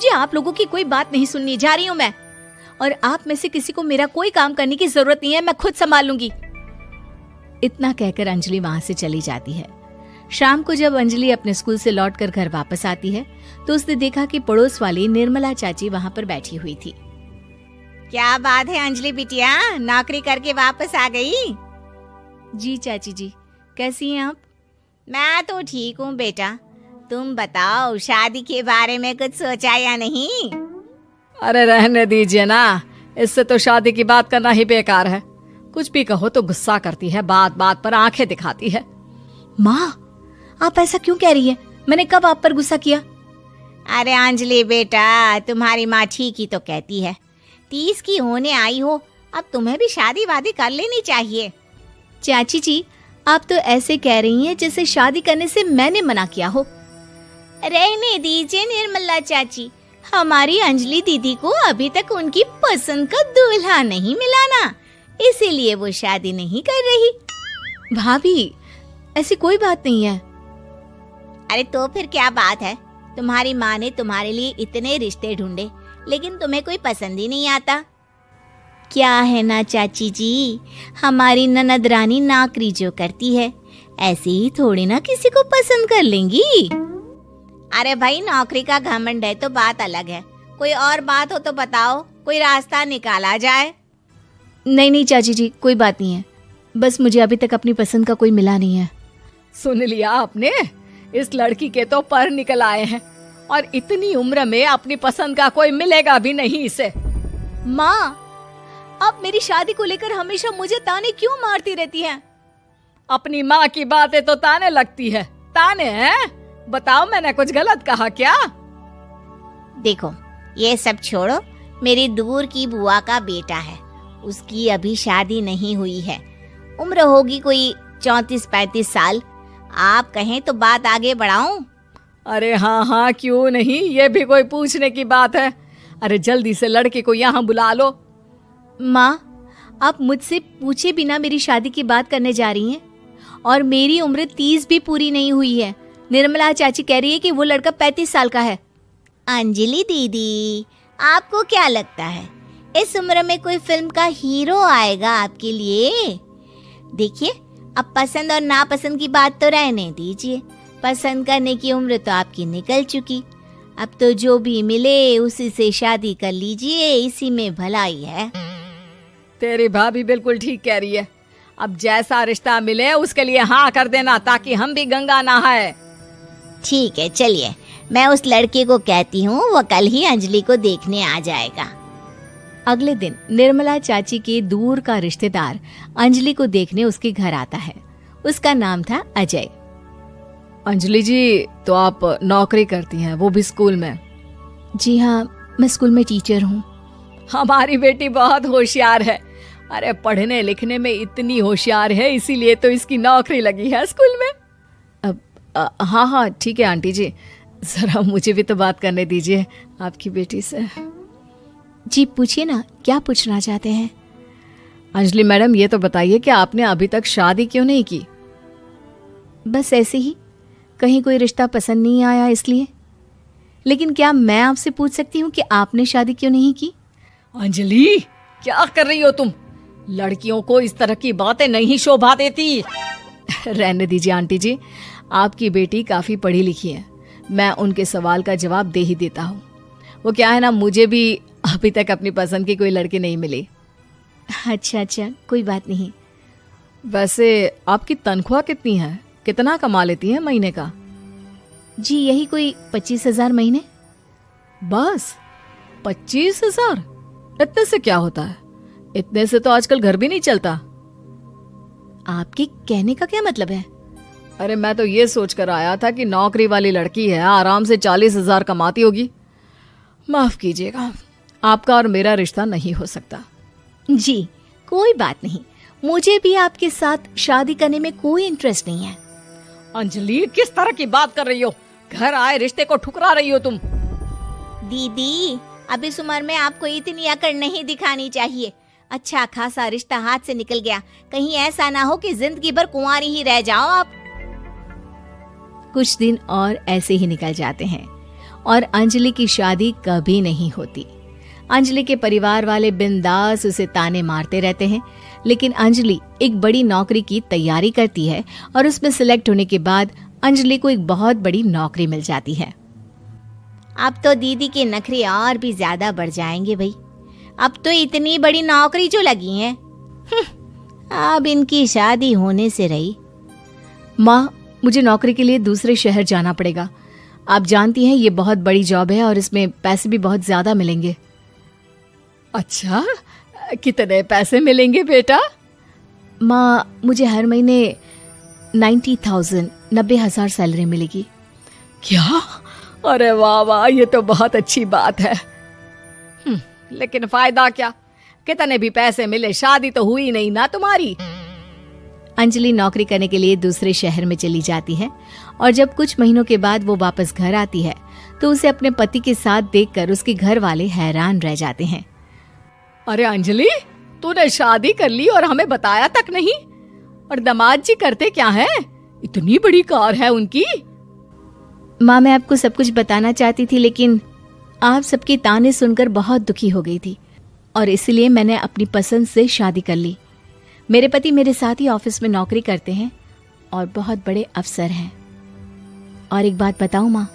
मुझे आप लोगों की कोई बात नहीं सुननी, जा रही हूँ मैं। और आप में से किसी को मेरा कोई काम करने की जरूरत नहीं है, मैं खुद संभाल लूंगी। इतना कहकर अंजलि वहां से चली जाती है। शाम को जब अंजलि अपने स्कूल से लौटकर घर वापस आती है तो उसने देखा कि पड़ोस वाली निर्मला चाची वहां पर बैठी हुई थी। क्या बात है अंजलि बिटिया, नौकरी करके वापस आ गई? जी चाची जी, कैसी हैं आप? मैं तो ठीक हूँ बेटा, तुम बताओ शादी के बारे में कुछ सोचा या नहीं? अरे रहने दीजिए ना, इससे तो शादी की बात करना ही बेकार है। कुछ भी कहो तो गुस्सा करती है, बात बात पर आंखें दिखाती है। माँ, आप ऐसा क्यों कह रही हैं? मैंने कब आप पर गुस्सा किया? अरे अंजलि बेटा, तुम्हारी माँ ठीक ही तो कहती है। 30 की होने आई हो, अब तुम्हें भी शादी वादी कर लेनी चाहिए। चाची जी, आप तो ऐसे कह रही हैं जैसे शादी करने से मैंने मना किया हो। रहने दीजिए निर्मला चाची, हमारी अंजलि दीदी को अभी तक उनकी पसंद का दूल्हा नहीं मिला ना, इसीलिए वो शादी नहीं कर रही। भाभी, ऐसी कोई बात नहीं है। अरे तो फिर क्या बात है? तुम्हारी माँ ने तुम्हारे लिए इतने रिश्ते ढूंढे, लेकिन तुम्हें कोई पसंद ही नहीं आता। क्या है ना चाची जी, हमारी ननद रानी नौकरी जो करती है, ऐसे ही थोड़ी ना किसी को पसंद कर लेंगी। अरे भाई, नौकरी का घमंड है तो बात अलग है, कोई और बात हो तो बताओ, कोई रास्ता निकाला जाए। नहीं नहीं चाची जी, कोई बात नहीं है, बस मुझे अभी तक अपनी पसंद का कोई मिला नहीं है। सुन लिया आपने, इस लड़की के तो पर निकल आए हैं और इतनी उम्र में अपनी पसंद का कोई मिलेगा भी नहीं इसे। माँ, आप मेरी शादी को लेकर हमेशा मुझे ताने क्यों मारती रहती हैं? अपनी माँ की बातें तो ताने लगती है। ताने हैं? बताओ, मैंने कुछ गलत कहा क्या? देखो, ये सब छोड़ो, मेरी दूर की बुआ का बेटा है, उसकी अभी शादी नहीं हुई है, उम्र होगी कोई 34-35 साल। आप कहें तो बात आगे बढ़ाऊं? अरे हाँ हाँ, क्यों नहीं, ये भी कोई पूछने की बात है। अरे जल्दी से लड़के को यहाँ बुला लो। माँ, आप मुझसे पूछे बिना मेरी शादी की बात करने जा रही हैं, और मेरी उम्र 30 भी पूरी नहीं हुई है। निर्मला चाची कह रही है कि वो लड़का 35 साल का है। अंजलि दीदी, आपको क्या लगता है इस उम्र में कोई फिल्म का हीरो आएगा आपके लिए? देखिए, अब पसंद और नापसंद की बात तो रहने दीजिए, पसंद करने की उम्र तो आपकी निकल चुकी। अब तो जो भी मिले उसी से शादी कर लीजिए, इसी में भलाई है। तेरी भाभी बिल्कुल ठीक कह रही है। अब जैसा रिश्ता मिले उसके लिए हाँ कर देना, ताकि हम भी गंगा नहाए। ठीक है, चलिए मैं उस लड़के को कहती हूँ, वो कल ही अंजलि को देखने आ जाएगा। अगले दिन निर्मला चाची के दूर का रिश्तेदार अंजलि को देखने उसके घर आता है। उसका नाम था अजय। अंजलि जी, तो आप नौकरी करती हैं, वो भी स्कूल में? जी हाँ, मैं स्कूल में टीचर हूँ। हमारी बेटी बहुत होशियार है। अरे पढ़ने लिखने में इतनी होशियार है, इसीलिए तो इसकी नौकरी लगी है स्कूल में। हाँ हाँ ठीक है आंटी जी, जरा मुझे भी तो बात करने दीजिए आपकी बेटी से। जी पूछिए ना, क्या पूछना चाहते हैं? अंजलि मैडम, ये तो बताइए कि आपने अभी तक शादी क्यों नहीं की? बस ऐसे ही, कहीं कोई रिश्ता पसंद नहीं आया इसलिए। लेकिन क्या मैं आपसे पूछ सकती हूँ कि आपने शादी क्यों नहीं की? अंजलि, क्या कर रही हो तुम? लड़कियों को इस तरह की बातें नहीं शोभा देती। रहने दीजिए आंटी जी, आपकी बेटी काफी पढ़ी लिखी है, मैं उनके सवाल का जवाब दे ही देता हूँ। वो क्या है ना, मुझे भी अभी तक अपनी पसंद की कोई लड़की नहीं मिली। अच्छा, कोई बात नहीं। वैसे आपकी तनख्वाह कितनी है? कितना कमा लेती हैं महीने का? जी यही कोई 25,000 महीने। बस 25,000? इतने से क्या होता है? इतने से तो आजकल घर भी नहीं चलता। आपके कहने का क्या मतलब है? अरे मैं तो ये सोच कर आया था कि नौकरी वाली लड़की है, आराम से 40,000 कमाती होगी। माफ कीजिएगा, आपका और मेरा रिश्ता नहीं हो सकता। जी कोई बात नहीं, मुझे भी आपके साथ शादी करने में कोई इंटरेस्ट नहीं है। अंजलि, किस तरह की बात कर रही हो? घर आए रिश्ते को ठुकरा रही हो तुम। दीदी, अब इस उम्र में आपको इतनी अकड़ नहीं दिखानी चाहिए। अच्छा खासा रिश्ता हाथ से निकल गया, कहीं ऐसा ना हो कि जिंदगी भर कुंवारी ही रह जाओ आप। कुछ दिन और ऐसे ही निकल जाते हैं और अंजलि की शादी कभी नहीं होती। अंजलि के परिवार वाले बिंदास उसे ताने मारते रहते हैं, लेकिन अंजलि एक बड़ी नौकरी की तैयारी करती है और उसमें सिलेक्ट होने के बाद अंजलि को एक बहुत बड़ी नौकरी मिल जाती है। अब तो दीदी के नखरे और भी ज्यादा बढ़ जाएंगे भाई। अब तो इतनी बड़ी नौकरी जो लगी है, अब इनकी शादी होने से रही। माँ, मुझे नौकरी के लिए दूसरे शहर जाना पड़ेगा। आप जानती हैं ये बहुत बड़ी जॉब है और इसमें पैसे भी बहुत ज्यादा मिलेंगे। अच्छा, कितने पैसे मिलेंगे बेटा? माँ, मुझे हर महीने 90,000 सैलरी मिलेगी। क्या? अरे वाह वाह, ये तो बहुत अच्छी बात है। लेकिन फायदा क्या? कितने भी पैसे मिले, शादी तो हुई नहीं ना तुम्हारी। अंजलि नौकरी करने के लिए दूसरे शहर में चली जाती है और जब कुछ महीनों के बाद वो वापस घर आती है तो उसे अपने पति के साथ देखकर उसके घर वाले हैरान रह जाते हैं। अरे अंजलि, तूने शादी कर ली और हमें बताया तक नहीं। और दामाद जी करते क्या है? इतनी बड़ी कार है उनकी। माँ, मैं आपको सब कुछ बताना चाहती थी, लेकिन आप सबके ताने सुनकर बहुत दुखी हो गई थी और इसलिए मैंने अपनी पसंद से शादी कर ली। मेरे पति मेरे साथ ही ऑफिस में नौकरी करते हैं और बहुत बड़े अफसर हैं। और एक बात बताऊं माँ,